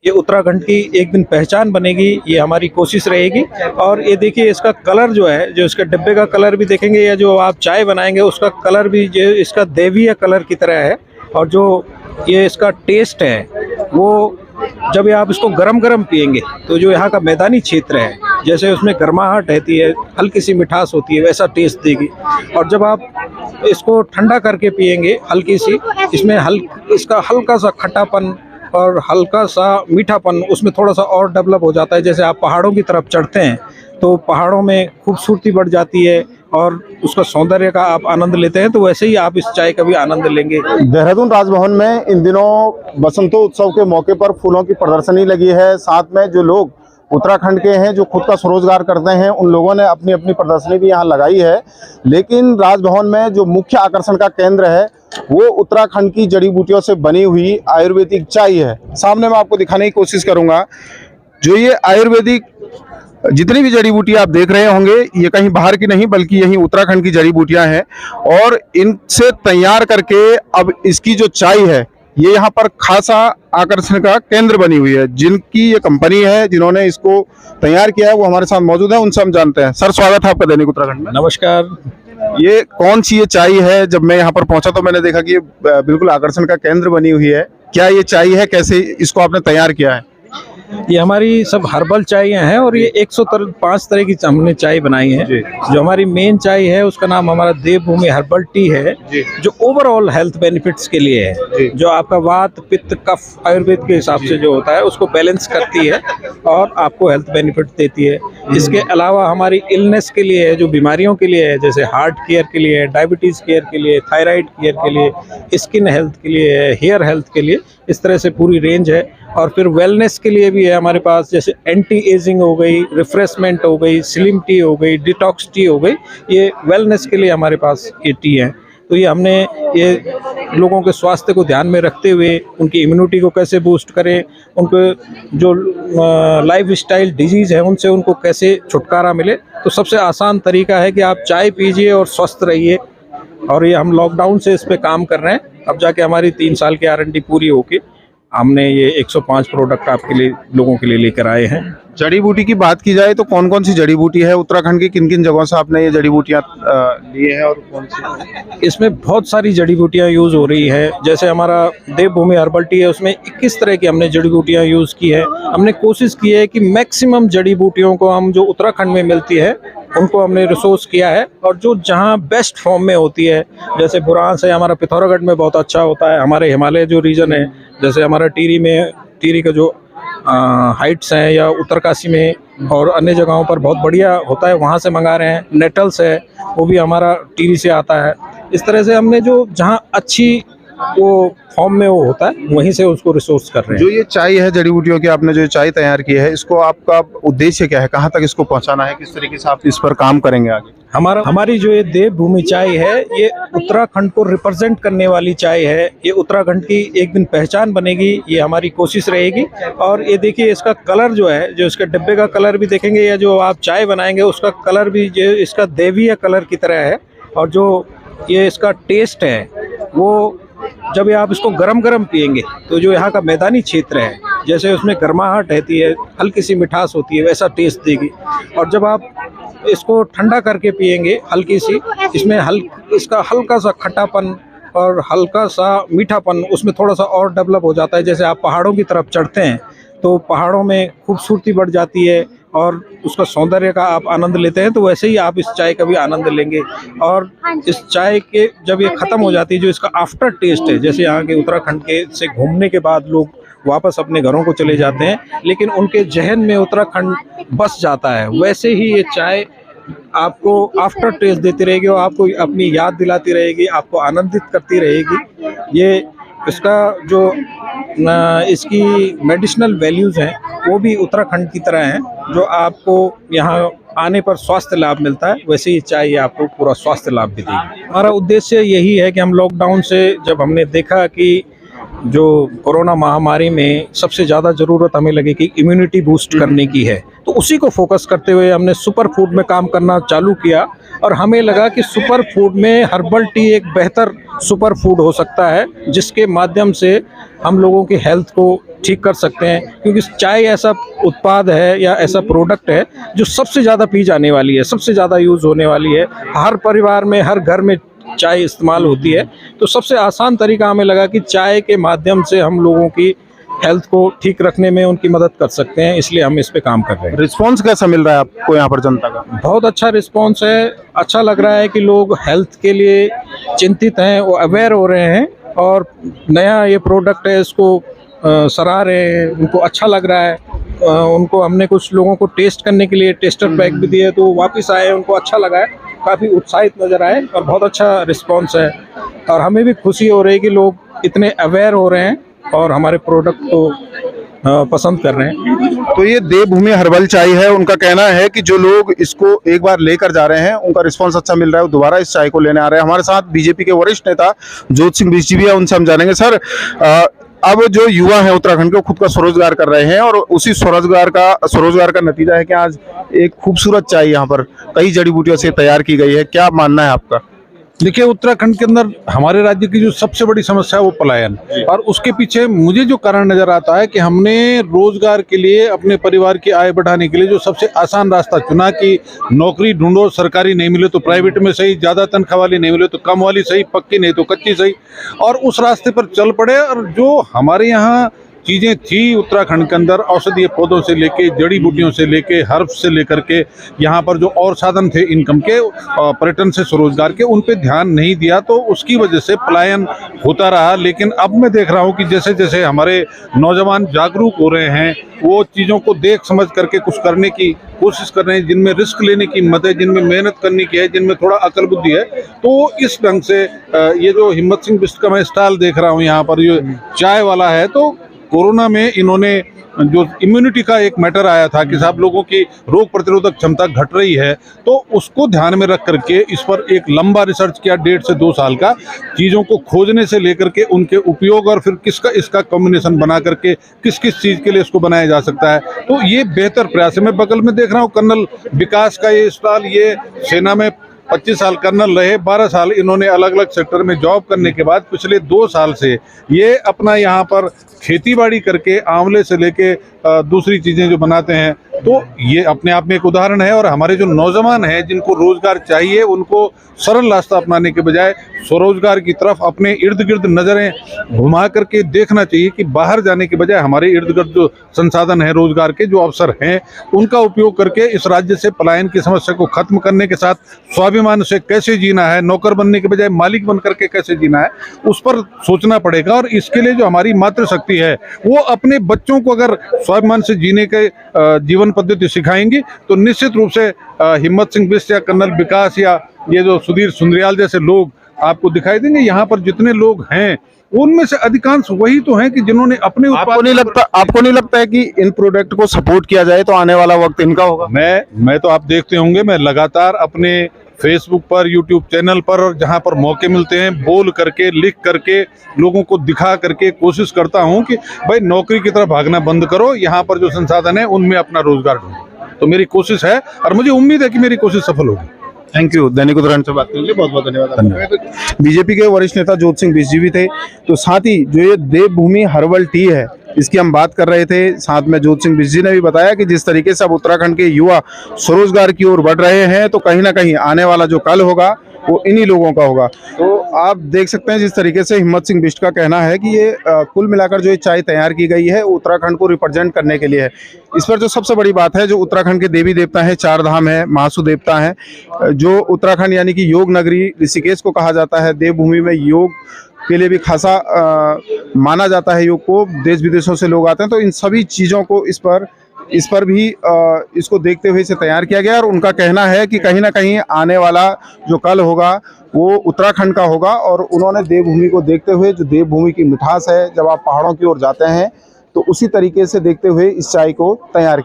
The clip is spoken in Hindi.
ये उत्तराखंड की एक दिन पहचान बनेगी, ये हमारी कोशिश रहेगी। और ये देखिए इसका कलर जो है, जो इसके डिब्बे का कलर भी देखेंगे या जो आप चाय बनाएंगे उसका कलर भी जो इसका दैवीय कलर की तरह है। और जो ये इसका टेस्ट है वो जब ये आप इसको गरम गरम पिएंगे तो जो यहाँ का मैदानी क्षेत्र है, जैसे उसमें गर्माहट रहती है, हल्की सी मिठास होती है, वैसा टेस्ट देगी। और जब आप इसको ठंडा करके पिएंगे हल्की सी, इसमें इसका हल्का सा खट्टापन और हल्का सा मीठापन उसमें थोड़ा सा और डेवलप हो जाता है। जैसे आप पहाड़ों की तरफ चढ़ते हैं तो पहाड़ों में खूबसूरती बढ़ जाती है और उसका सौंदर्य का आप आनंद लेते हैं, तो वैसे ही आप इस चाय का भी आनंद लेंगे। देहरादून राजभवन में इन दिनों बसंतोत्सव के मौके पर फूलों की प्रदर्शनी लगी है। साथ में जो लोग उत्तराखंड के हैं जो खुद का स्वरोजगार करते हैं उन लोगों ने अपनी अपनी प्रदर्शनी भी यहाँ लगाई है। लेकिन राजभवन में जो मुख्य आकर्षण का केंद्र है वो उत्तराखंड की जड़ी बूटियों से बनी हुई आयुर्वेदिक चाय है। सामने मैं आपको दिखाने की कोशिश करूंगा। जो ये आयुर्वेदिक जितनी भी जड़ी बूटियां आप देख रहे होंगे ये कहीं बाहर की नहीं बल्कि यही उत्तराखंड की जड़ी बूटियां हैं। और इनसे तैयार करके अब इसकी जो चाय है ये यहाँ पर खासा आकर्षण का केंद्र बनी हुई है। जिनकी ये कंपनी है जिन्होंने इसको तैयार किया है वो हमारे साथ मौजूद है, उनसे हम जानते हैं। सर, स्वागत है आपका दैनिक उत्तराखंड में। नमस्कार। ये कौन सी ये चाय है? जब मैं यहाँ पर पहुंचा तो मैंने देखा कि ये बिल्कुल आकर्षण का केंद्र बनी हुई है। क्या ये चाय है, कैसे इसको आपने तैयार किया है? ये हमारी सब हर्बल चायें हैं और ये 105 तरह की हमने चाय बनाई है। जो हमारी मेन चाय है उसका नाम हमारा देवभूमि हर्बल टी है, जो ओवरऑल हेल्थ बेनिफिट्स के लिए है। जो आपका वात पित्त कफ आयुर्वेद के हिसाब से जो होता है उसको बैलेंस करती है और आपको हेल्थ बेनिफिट देती है। इसके अलावा हमारी इलनेस के लिए है, जो बीमारियों के लिए है, जैसे हार्ट केयर के लिए है, डायबिटीज़ केयर के लिए, थायराइड केयर के लिए, स्किन हेल्थ के लिए है, हेयर हेल्थ के लिए, इस तरह से पूरी रेंज है। और फिर वेलनेस के लिए भी है हमारे पास, जैसे एंटी एजिंग हो गई, रिफ्रेशमेंट हो गई, स्लिम टी हो गई, डिटॉक्स टी हो गई, ये वेलनेस के लिए हमारे पास ये टी है। तो ये हमने ये लोगों के स्वास्थ्य को ध्यान में रखते हुए उनकी इम्यूनिटी को कैसे बूस्ट करें, उनको जो लाइफ स्टाइल डिजीज़ है उनसे उनको कैसे छुटकारा मिले, तो सबसे आसान तरीका है कि आप चाय पीजिए और स्वस्थ रहिए। और ये हम लॉकडाउन से इस पे काम कर रहे हैं। अब जाके हमारी 3 साल की R&D पूरी होके हमने ये 105 प्रोडक्ट आपके लिए लोगों के लिए लेकर आए हैं। जड़ी बूटी की बात की जाए तो कौन कौन सी जड़ी बूटी है? उत्तराखंड की किन किन जगहों से आपने ये जड़ी बूटियां लिए हैं और कौन सी? इसमें बहुत सारी जड़ी बूटियां यूज़ हो रही है। जैसे हमारा देवभूमि हर्बल टी है उसमें 21 तरह की हमने जड़ी बूटियां यूज़ की है। हमने कोशिश की है कि मैक्सिमम जड़ी बूटियों को हम जो उत्तराखंड में मिलती है उनको हमने रिसोर्स किया है और जो जहाँ बेस्ट फॉर्म में होती है, जैसे बुरांस है हमारा पिथौरागढ़ में बहुत अच्छा होता है। हमारे हिमालय जो रीजन है, जैसे हमारा टिहरी का जो हाइट्स हैं या उत्तरकाशी में और अन्य जगहों पर बहुत बढ़िया होता है, वहाँ से मंगा रहे हैं। नेटल्स है वो भी हमारा टिहरी से आता है। इस तरह से हमने जो जहाँ अच्छी वो फॉर्म में वो होता है वहीं से उसको रिसोर्स कर रहे हैं। जो ये चाय है जड़ी बूटियों की आपने जो चाय तैयार की है, इसको आपका उद्देश्य क्या है? कहाँ तक इसको पहुँचाना है? किस तरीके से आप इस पर काम करेंगे आगे? हमारी जो ये देवभूमि चाय है ये उत्तराखंड को रिप्रेजेंट करने वाली चाय है। ये उत्तराखंड की एक दिन पहचान बनेगी, ये हमारी कोशिश रहेगी। और ये देखिए इसका कलर जो है, जो इसके डिब्बे का कलर भी देखेंगे या जो आप चाय बनाएंगे उसका कलर भी जो इसका दैवीय कलर की तरह है। और जो ये इसका टेस्ट है वो जब ये आप इसको गरम गरम पिएंगे तो जो यहाँ का मैदानी क्षेत्र है, जैसे उसमें गर्माहट रहती है, हल्की सी मिठास होती है, वैसा टेस्ट देगी। और जब आप इसको ठंडा करके पिएंगे हल्की सी, इसमें इसका हल्का सा खट्टापन और हल्का सा मीठापन उसमें थोड़ा सा और डेवलप हो जाता है। जैसे आप पहाड़ों की तरफ चढ़ते हैं तो पहाड़ों में खूबसूरती बढ़ जाती है और उसका सौंदर्य का आप आनंद लेते हैं, तो वैसे ही आप इस चाय का भी आनंद लेंगे। और इस चाय के जब ये ख़त्म हो जाती है, जो इसका आफ्टर टेस्ट है, जैसे यहाँ के उत्तराखंड के से घूमने के बाद लोग वापस अपने घरों को चले जाते हैं लेकिन उनके जहन में उत्तराखंड बस जाता है, वैसे ही ये चाय आपको आफ्टर टेस्ट देती रहेगी और आपको अपनी याद दिलाती रहेगी, आपको आनंदित करती रहेगी। ये इसका जो इसकी मेडिसिनल वैल्यूज़ हैं वो भी उत्तराखंड की तरह हैं, जो आपको यहाँ आने पर स्वास्थ्य लाभ मिलता है, वैसे ही चाय आपको पूरा स्वास्थ्य लाभ भी देगी। हमारा उद्देश्य यही है कि हम लॉकडाउन से जब हमने देखा कि जो कोरोना महामारी में सबसे ज़्यादा ज़रूरत हमें लगी कि इम्यूनिटी बूस्ट करने की है, तो उसी को फोकस करते हुए हमने सुपर फूड में काम करना चालू किया। और हमें लगा कि सुपर फूड में हर्बल टी एक बेहतर सुपर फूड हो सकता है, जिसके माध्यम से हम लोगों की हेल्थ को ठीक कर सकते हैं। क्योंकि चाय ऐसा उत्पाद है या ऐसा प्रोडक्ट है जो सबसे ज़्यादा पी जाने वाली है, सबसे ज़्यादा यूज़ होने वाली है। हर परिवार में, हर घर में चाय इस्तेमाल होती है। तो सबसे आसान तरीका हमें लगा कि चाय के माध्यम से हम लोगों की हेल्थ को ठीक रखने में उनकी मदद कर सकते हैं, इसलिए हम इस पे काम कर रहे हैं। रिस्पॉन्स कैसा मिल रहा है आपको यहाँ पर जनता का? बहुत अच्छा रिस्पॉन्स है। अच्छा लग रहा है कि लोग हेल्थ के लिए चिंतित हैं, वो अवेयर हो रहे हैं और नया ये प्रोडक्ट है इसको सराह रहे हैं, उनको अच्छा लग रहा है। उनको हमने कुछ लोगों को टेस्ट करने के लिए टेस्टर पैक भी दिए, तो वापस आए, उनको अच्छा लगा है, काफ़ी उत्साहित नज़र आए और बहुत अच्छा रिस्पॉन्स है। और हमें भी खुशी हो रही है कि लोग इतने अवेयर हो रहे हैं और हमारे प्रोडक्ट को पसंद कर रहे हैं। तो ये देवभूमि हर्बल चाय है, उनका कहना है कि जो लोग इसको एक बार लेकर जा रहे हैं उनका रिस्पांस अच्छा मिल रहा है, वो दोबारा इस चाय को लेने आ रहे हैं। हमारे साथ बीजेपी के वरिष्ठ नेता ज्योत सिंह बिष्ट जी भी है, उनसे हम जानेंगे। सर, अब जो युवा है उत्तराखंड के, वो खुद का स्वरोजगार कर रहे हैं और उसी स्वरोजगार का नतीजा है कि आज एक खूबसूरत चाय यहाँ पर कई जड़ी बूटियों से तैयार की गई है। क्या मानना है आपका? देखिए, उत्तराखंड के अंदर हमारे राज्य की जो सबसे बड़ी समस्या है वो पलायन, और उसके पीछे मुझे जो कारण नजर आता है कि हमने रोजगार के लिए, अपने परिवार की आय बढ़ाने के लिए जो सबसे आसान रास्ता चुना कि नौकरी ढूंढो, सरकारी नहीं मिले तो प्राइवेट में सही, ज्यादा तनख्वाह वाली नहीं मिले तो कम वाली सही, पक्की नहीं तो कच्ची सही, और उस रास्ते पर चल पड़े। और जो हमारे यहाँ चीज़ें थी उत्तराखंड के अंदर, औषधीय पौधों से लेके, जड़ी बूटियों से लेके, हर्ब्स से लेकर के यहाँ पर जो और साधन थे इनकम के, पर्यटन से स्वरोजगार के, उन पे ध्यान नहीं दिया, तो उसकी वजह से पलायन होता रहा। लेकिन अब मैं देख रहा हूँ कि जैसे जैसे हमारे नौजवान जागरूक हो रहे हैं, वो चीज़ों को देख समझ करके कुछ करने की कोशिश कर रहे हैं, जिनमें रिस्क लेने की हिम्मत है, जिनमें मेहनत करने की है, जिनमें थोड़ा अकल बुद्धि है। तो इस ढंग से ये जो हिम्मत सिंह बिष्ट का मैं स्टॉल देख रहा हूँ यहाँ पर, जो चाय वाला है, तो कोरोना में इन्होंने जो इम्यूनिटी का एक मैटर आया था कि साहब लोगों की रोग प्रतिरोधक क्षमता घट रही है, तो उसको ध्यान में रख करके इस पर एक लंबा रिसर्च किया, 1.5 से 2 साल का, चीज़ों को खोजने से लेकर के उनके उपयोग और फिर किसका इसका कॉम्बिनेशन बना करके किस किस चीज़ के लिए इसको बनाया जा सकता है। तो ये बेहतर प्रयास है। मैं बगल में देख रहा हूँ कर्नल विकास का ये स्टॉल, ये सेना में 25 साल कर्नल रहे, 12 साल इन्होंने अलग अलग सेक्टर में जॉब करने के बाद पिछले 2 साल से ये अपना यहाँ पर खेतीबाड़ी करके आंवले से लेके दूसरी चीज़ें जो बनाते हैं, तो ये अपने आप में एक उदाहरण है। और हमारे जो नौजवान हैं जिनको रोजगार चाहिए, उनको सरल रास्ता अपनाने के बजाय स्वरोजगार की तरफ अपने इर्द गिर्द नज़रें घुमा करके देखना चाहिए कि बाहर जाने के बजाय हमारे इर्द गिर्द जो संसाधन है, रोजगार के जो अवसर हैं, उनका उपयोग करके इस राज्य से पलायन की समस्या को खत्म करने के साथ स्वाभिमान से कैसे जीना है, नौकर बनने के बजाय मालिक बन करके कैसे जीना है, उस पर सोचना पड़ेगा। और इसके लिए जो हमारी मातृशक्ति है, वो अपने बच्चों को अगर स्वाभिमान से जीने के जीवन पद्धति सिखाएंगी, तो निश्चित रूप से हिम्मत सिंह बिष्ट या कर्नल विकास या ये जो सुधीर सुंदरियाल जैसे लोग आपको दिखाई देंगे। यहाँ पर जितने लोग हैं, उनमें से अधिकांश वही तो हैं कि जिन्होंने अपने आपको नहीं लगता है कि इन प्रोडक्ट को सपोर्ट किया जाए तो आने वाला वक्त इनका होगा? मैं तो आप देखते होंगे, मैं लगातार अपने फेसबुक पर, यूट्यूब चैनल पर, और जहां पर मौके मिलते हैं बोल करके, लिख करके, लोगों को दिखा करके कोशिश करता हूं कि भाई नौकरी की तरफ भागना बंद करो, यहाँ पर जो संसाधन है उनमें अपना रोजगार ढूंढो। तो मेरी कोशिश है और मुझे उम्मीद है कि मेरी कोशिश सफल होगी। Thank you. दैनिक उत्तराखंड से बात करने के लिए बहुत बहुत धन्यवाद। बीजेपी के वरिष्ठ नेता ज्योत सिंह बिष्ट जी भी थे। तो साथ ही जो ये देवभूमि हर्बल टी है, इसकी हम बात कर रहे थे। साथ में ज्योत सिंह बिष्ट जी ने भी बताया कि जिस तरीके से अब उत्तराखंड के युवा स्वरोजगार की ओर बढ़ रहे हैं, तो कहीं ना कहीं आने वाला जो कल होगा वो इन्हीं लोगों का होगा। तो आप देख सकते हैं जिस तरीके से हिम्मत सिंह बिष्ट का कहना है कि ये कुल मिलाकर जो ये चाय तैयार की गई है, उत्तराखंड को रिप्रेजेंट करने के लिए है। इस पर जो सबसे बड़ी बात है, जो उत्तराखंड के देवी देवता हैं, 4 धाम है, महासु देवता हैं, जो उत्तराखंड यानी कि योग नगरी ऋषिकेश को कहा जाता है, देवभूमि में योग के लिए भी खासा माना जाता है, योग को देश विदेशों से लोग आते हैं। तो इन सभी चीज़ों को इस पर भी इसको देखते हुए इसे तैयार किया गया। और उनका कहना है कि कहीं ना कहीं आने वाला जो कल होगा वो उत्तराखंड का होगा। और उन्होंने देवभूमि को देखते हुए, जो देवभूमि की मिठास है, जब आप पहाड़ों की ओर जाते हैं, तो उसी तरीके से देखते हुए इस चाय को तैयार